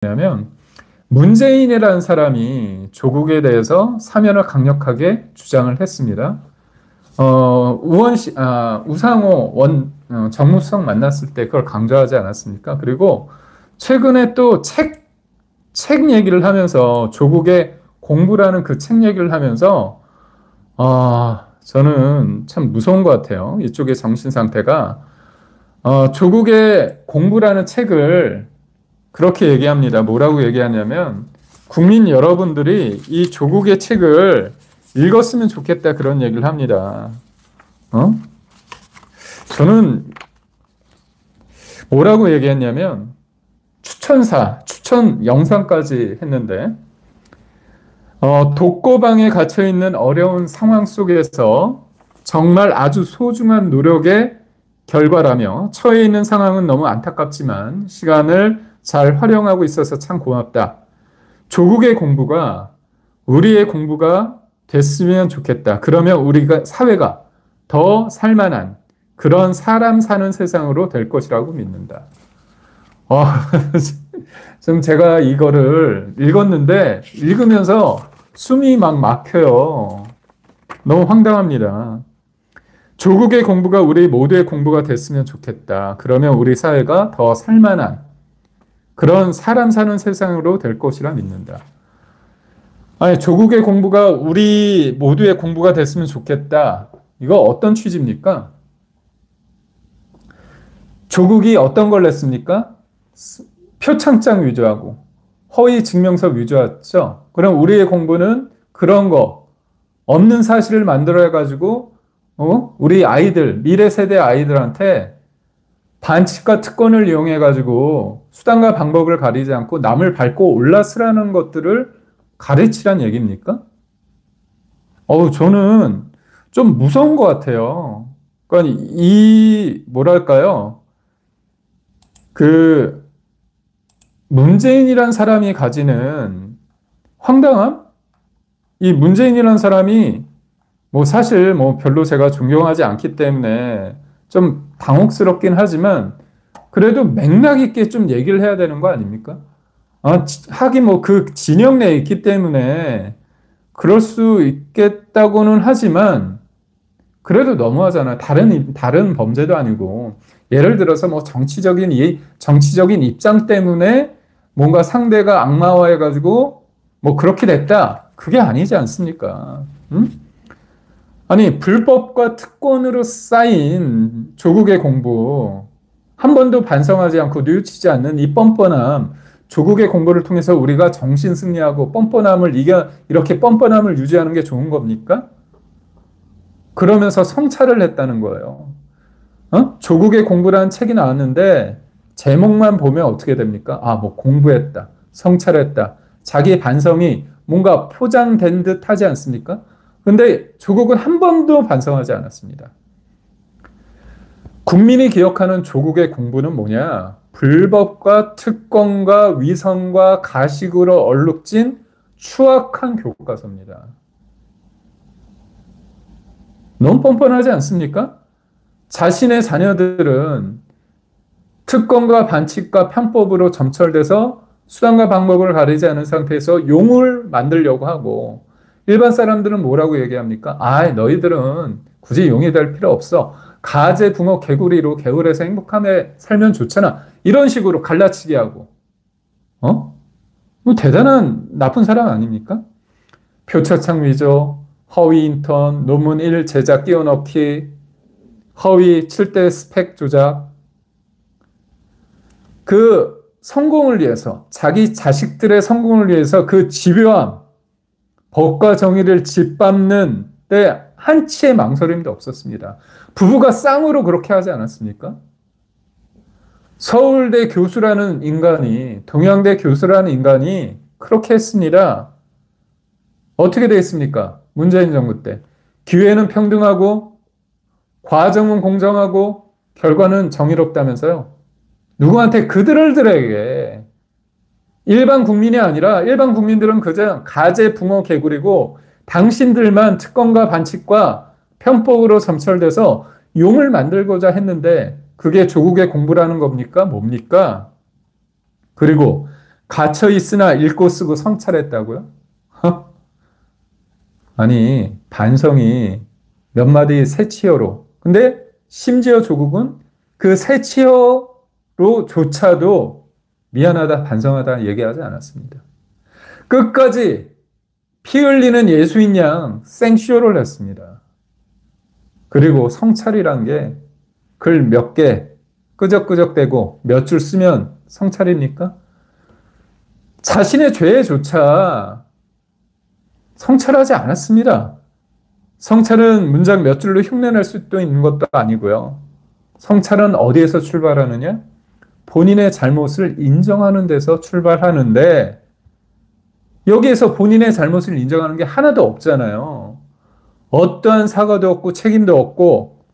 뭐냐면 문재인이라는 사람이 조국에 대해서 사면을 강력하게 주장을 했습니다. 우상호 정무수석 만났을 때 그걸 강조하지 않았습니까? 그리고 최근에 또 책 얘기를 하면서 조국의 공부라는 그 책 얘기를 하면서 저는 참 무서운 것 같아요. 이쪽의 정신 상태가. 조국의 공부라는 책을 그렇게 얘기합니다. 뭐라고 얘기하냐면 국민 여러분들이 이 조국의 책을 읽었으면 좋겠다 그런 얘기를 합니다. 저는 뭐라고 얘기했냐면 추천 영상까지 했는데 독거방에 갇혀 있는 어려운 상황 속에서 정말 아주 소중한 노력의 결과라며 처해 있는 상황은 너무 안타깝지만 시간을 잘 활용하고 있어서 참 고맙다. 조국의 공부가 우리의 공부가 됐으면 좋겠다. 그러면 우리가 사회가 더 살만한 그런 사람 사는 세상으로 될 것이라고 믿는다. 좀 제가 이거를 읽었는데 읽으면서 숨이 막 막혀요. 너무 황당합니다. 조국의 공부가 우리 모두의 공부가 됐으면 좋겠다. 그러면 우리 사회가 더 살만한 그런 사람 사는 세상으로 될 것이라 믿는다. 아니, 조국의 공부가 우리 모두의 공부가 됐으면 좋겠다. 이거 어떤 취지입니까? 조국이 어떤 걸 냈습니까? 표창장 위조하고 허위 증명서 위조했죠. 그럼 우리의 공부는 그런 거 없는 사실을 만들어가지고 우리 아이들, 미래 세대 아이들한테 반칙과 특권을 이용해가지고 수단과 방법을 가리지 않고 남을 밟고 올라서라는 것들을 가르치란 얘기입니까? 저는 좀 무서운 것 같아요. 그러니까 뭐랄까요. 문재인이란 사람이 가지는 황당함? 이 문재인이란 사람이 사실 별로 제가 존경하지 않기 때문에 좀 당혹스럽긴 하지만 그래도 맥락 있게 좀 얘기를 해야 되는 거 아닙니까? 하긴 그 진영 내에 있기 때문에 그럴 수 있겠다고는 하지만 그래도 너무하잖아요. 다른 범죄도 아니고 예를 들어서 정치적인 입장 때문에 뭔가 상대가 악마화해가지고 그렇게 됐다. 그게 아니지 않습니까? 아니, 불법과 특권으로 쌓인 조국의 공부, 한 번도 반성하지 않고 뉘우치지 않는 이 뻔뻔함, 조국의 공부를 통해서 우리가 정신 승리하고 이렇게 뻔뻔함을 유지하는 게 좋은 겁니까? 그러면서 성찰을 했다는 거예요. 조국의 공부라는 책이 나왔는데, 제목만 보면 어떻게 됩니까? 공부했다, 성찰했다, 자기 반성이 뭔가 포장된 듯 하지 않습니까? 근데 조국은 한 번도 반성하지 않았습니다. 국민이 기억하는 조국의 공부는 뭐냐? 불법과 특권과 위선과 가식으로 얼룩진 추악한 교과서입니다. 너무 뻔뻔하지 않습니까? 자신의 자녀들은 특권과 반칙과 편법으로 점철돼서 수단과 방법을 가리지 않은 상태에서 용을 만들려고 하고 일반 사람들은 뭐라고 얘기합니까? 너희들은 굳이 용이 될 필요 없어. 가재, 붕어, 개구리로 개울에서 행복하게 살면 좋잖아. 이런 식으로 갈라치기 하고. 대단한 나쁜 사람 아닙니까? 표차창 위조, 허위 인턴, 논문 1 제작 끼워넣기, 허위 7대 스펙 조작. 그 성공을 위해서, 자기 자식들의 성공을 위해서 그 집요함, 법과 정의를 짓밟는 데 한치의 망설임도 없었습니다. 부부가 쌍으로 그렇게 하지 않았습니까? 서울대 교수라는 인간이, 동양대 교수라는 인간이 그렇게 했습니다. 어떻게 되어 있습니까? 문재인 정부 때. 기회는 평등하고, 과정은 공정하고, 결과는 정의롭다면서요. 누구한테 그들에게 일반 국민이 아니라 일반 국민들은 그저 가재, 붕어, 개구리고 당신들만 특권과 반칙과 편법으로 점철돼서 용을 만들고자 했는데 그게 조국의 공부라는 겁니까? 뭡니까? 그리고 갇혀 있으나 읽고 쓰고 성찰했다고요? 아니, 반성이 몇 마디 새치어로. 근데 심지어 조국은 그 새치어로조차도 미안하다, 반성하다 얘기하지 않았습니다. 끝까지 피 흘리는 예수인 양 생쇼를 했습니다. 그리고 성찰이란 게 글 몇 개 끄적끄적대고 몇 줄 쓰면 성찰입니까? 자신의 죄조차 성찰하지 않았습니다. 성찰은 문장 몇 줄로 흉내낼 수도 있는 것도 아니고요. 성찰은 어디에서 출발하느냐? 본인의 잘못을 인정하는 데서 출발하는데 여기에서 본인의 잘못을 인정하는 게 하나도 없잖아요. 어떠한 사과도 없고 책임도 없고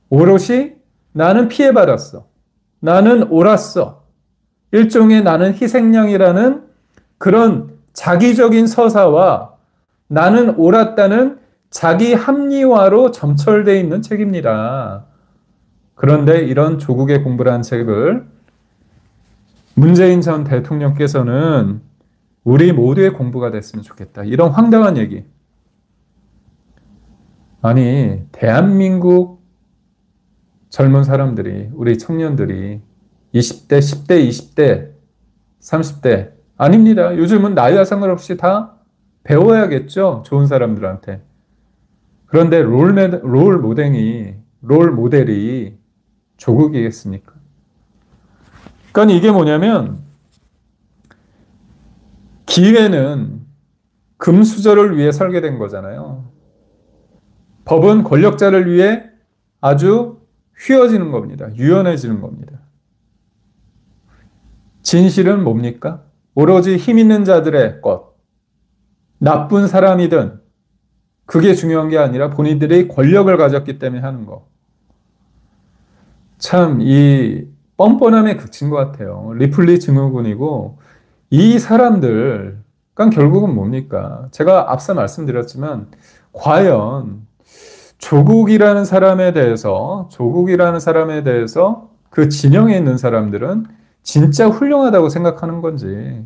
오롯이 나는 피해받았어. 나는 옳았어. 일종의 나는 희생양이라는 그런 자기적인 서사와 나는 옳았다는 자기 합리화로 점철되어 있는 책입니다. 그런데 이런 조국의 공부라는 책을 문재인 전 대통령께서는 우리 모두의 공부가 됐으면 좋겠다. 이런 황당한 얘기. 아니, 대한민국 젊은 사람들이, 우리 청년들이 20대, 10대, 20대, 30대 아닙니다. 요즘은 나이와 상관없이 다 배워야겠죠. 좋은 사람들한테. 그런데 롤 모델이 조국이겠습니까? 그러니까 이게 뭐냐면 기회는 금수저를 위해 설계된 거잖아요. 법은 권력자를 위해 아주 휘어지는 겁니다. 유연해지는 겁니다. 진실은 뭡니까? 오로지 힘 있는 자들의 것. 나쁜 사람이든 그게 중요한 게 아니라 본인들이 권력을 가졌기 때문에 하는 거. 참 이 뻔뻔함에 그친 것 같아요. 리플리 증후군이고 이 사람들 그러니까 결국은 뭡니까? 제가 앞서 말씀드렸지만 과연 조국이라는 사람에 대해서 그 진영에 있는 사람들은 진짜 훌륭하다고 생각하는 건지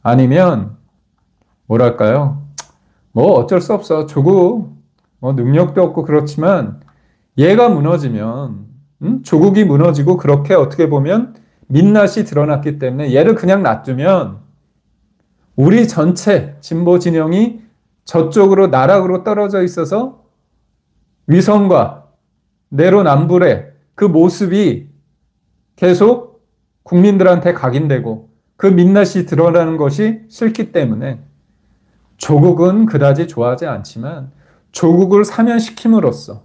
아니면 뭐랄까요? 뭐 어쩔 수 없어. 조국 능력도 없고 그렇지만 얘가 무너지면 조국이 무너지고 그렇게 어떻게 보면 민낯이 드러났기 때문에 얘를 그냥 놔두면 우리 전체 진보 진영이 저쪽으로 나락으로 떨어져 있어서 위선과 내로남불의 그 모습이 계속 국민들한테 각인되고 그 민낯이 드러나는 것이 싫기 때문에 조국은 그다지 좋아하지 않지만 조국을 사면시킴으로써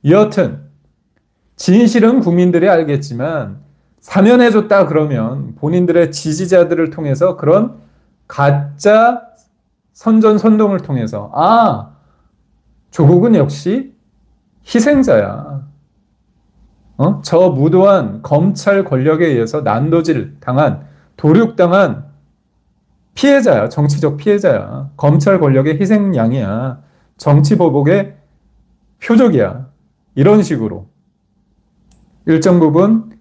여하튼 진실은 국민들이 알겠지만 사면해줬다 그러면 본인들의 지지자들을 통해서 그런 가짜 선전선동을 통해서 조국은 역시 희생자야. 저 무도한 검찰 권력에 의해서 난도질 당한, 도륙당한 피해자야. 정치적 피해자야. 검찰 권력의 희생양이야. 정치보복의 표적이야. 이런 식으로 일정 부분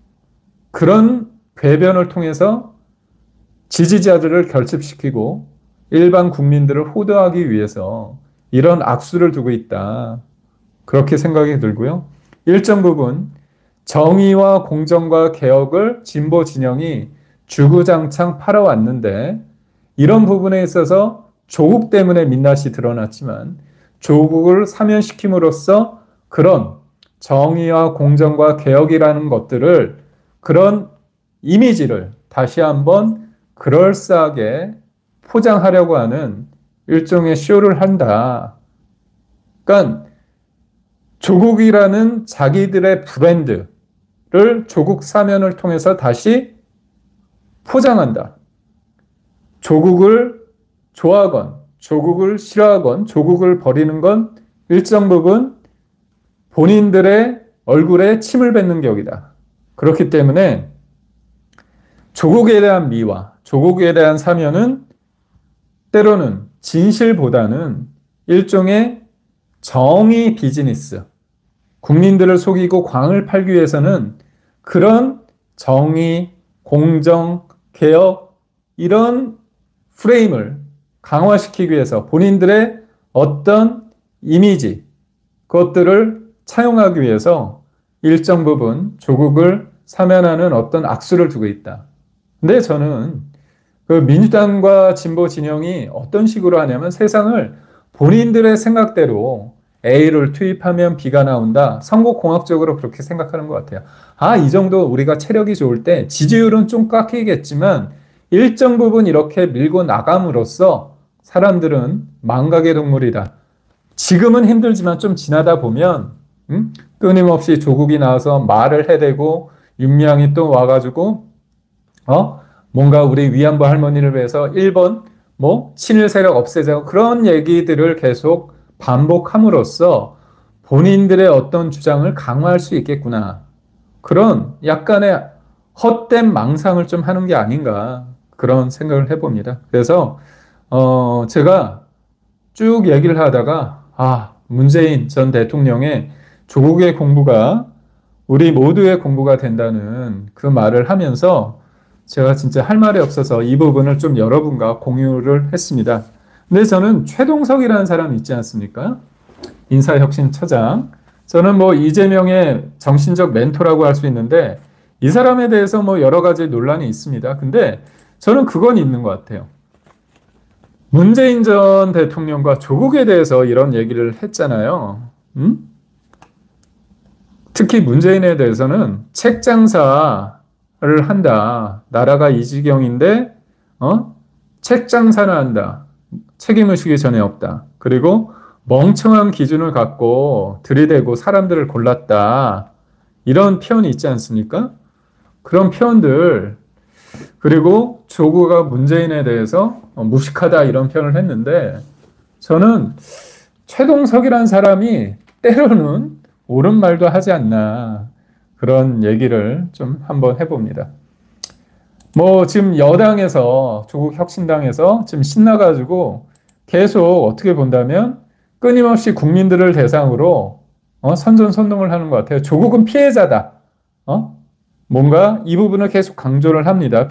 그런 궤변을 통해서 지지자들을 결집시키고 일반 국민들을 호도하기 위해서 이런 악수를 두고 있다. 그렇게 생각이 들고요. 일정 부분 정의와 공정과 개혁을 진보 진영이 주구장창 팔아왔는데 이런 부분에 있어서 조국 때문에 민낯이 드러났지만 조국을 사면시킴으로써 그런 정의와 공정과 개혁이라는 것들을 그런 이미지를 다시 한번 그럴싸하게 포장하려고 하는 일종의 쇼를 한다. 그러니까 조국이라는 자기들의 브랜드를 조국 사면을 통해서 다시 포장한다. 조국을 좋아하건 조국을 싫어하건 조국을 버리는 건 일정 부분 본인들의 얼굴에 침을 뱉는 격이다. 그렇기 때문에 조국에 대한 미화, 조국에 대한 사면은 때로는 진실보다는 일종의 정의 비즈니스, 국민들을 속이고 광을 팔기 위해서는 그런 정의, 공정, 개혁 이런 프레임을 강화시키기 위해서 본인들의 어떤 이미지, 그것들을 차용하기 위해서 일정 부분 조국을 사면하는 어떤 악수를 두고 있다. 근데 저는 그 민주당과 진보 진영이 어떤 식으로 하냐면 세상을 본인들의 생각대로 A를 투입하면 B가 나온다. 선거공학적으로 그렇게 생각하는 것 같아요. 아, 이 정도 우리가 체력이 좋을 때 지지율은 좀 깎이겠지만 일정 부분 이렇게 밀고 나감으로써 사람들은 망각의 동물이다. 지금은 힘들지만 좀 지나다 보면 끊임없이 조국이 나와서 말을 해대고 윤미향이 또 와가지고 뭔가 우리 위안부 할머니를 위해서 1번 친일 세력 없애자고 그런 얘기들을 계속 반복함으로써 본인들의 어떤 주장을 강화할 수 있겠구나. 그런 약간의 헛된 망상을 좀 하는 게 아닌가 그런 생각을 해봅니다. 그래서 제가 쭉 얘기를 하다가 문재인 전 대통령의 조국의 공부가 우리 모두의 공부가 된다는 그 말을 하면서 제가 진짜 할 말이 없어서 이 부분을 좀 여러분과 공유를 했습니다. 근데 저는 최동석이라는 사람이 있지 않습니까? 인사혁신처장. 저는 이재명의 정신적 멘토라고 할 수 있는데 이 사람에 대해서 여러 가지 논란이 있습니다. 근데 저는 그건 있는 것 같아요. 문재인 전 대통령과 조국에 대해서 이런 얘기를 했잖아요. 특히 문재인에 대해서는 책 장사를 한다. 나라가 이 지경인데 책 장사를 한다. 책임의식이 전혀 없다. 그리고 멍청한 기준을 갖고 들이대고 사람들을 골랐다. 이런 표현이 있지 않습니까? 그런 표현들 그리고 조국가 문재인에 대해서 무식하다 이런 표현을 했는데 저는 최동석이라는 사람이 때로는 옳은 말도 하지 않나 그런 얘기를 좀 한번 해봅니다. 지금 여당에서 조국 혁신당에서 지금 신나가지고 계속 어떻게 본다면 끊임없이 국민들을 대상으로 선전선동을 하는 것 같아요. 조국은 피해자다. 뭔가 이 부분을 계속 강조를 합니다.